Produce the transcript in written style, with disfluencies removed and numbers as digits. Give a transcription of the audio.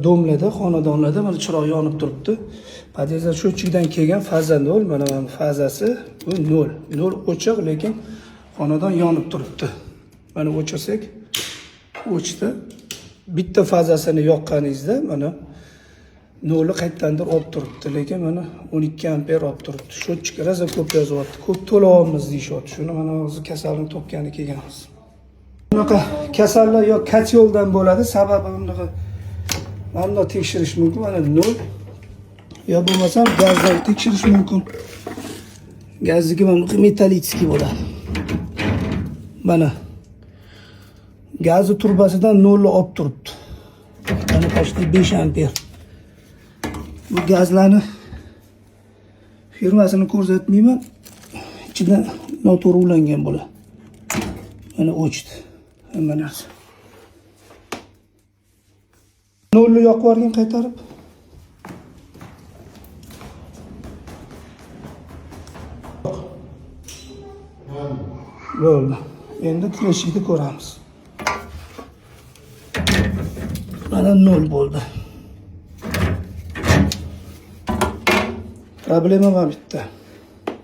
Domlarda, xonadonlarda mana chiroq yonib turibdi. Pod'ezddan sho'chikdan kelgan faza 0, mana fazasi bu 0. 0 o'chiq, lekin xonadon yonib turibdi. Mana o'chirsak, o'chdi. Bitta fazasini yoqqaningizda mana 0 qayerdandir olib turibdi, lekin mana 12 amper olib turibdi. Sho'chik raza ko'p yozyapti. Ko'p to'layapmiz deyishyapti. Shuni mana hozir kasalni topgani kelganmiz. Bunaqa kasallar yo katyoldan bo'ladi, sababi bunaqa mana tekshirish mumkin, mana 0. Yo bo'lmasam gazdan tekshirish mumkin. Gazniki mana metallitskiy bo'ladi. Mana gazni turbasidan 0 olib turibdi. Mana почти 5 amper. Bu gazlarni firmasini ko'rsatmayman. Ichidan noto'g'ri ulangan bo'ladi. Mana o'chdi. Hamma narsa. 0 yoqib yuborgan qaytarib. Bo'ldi. Endi tirishlikni ko'ramiz. Mana 0 bo'ldi. Problema ham bitta.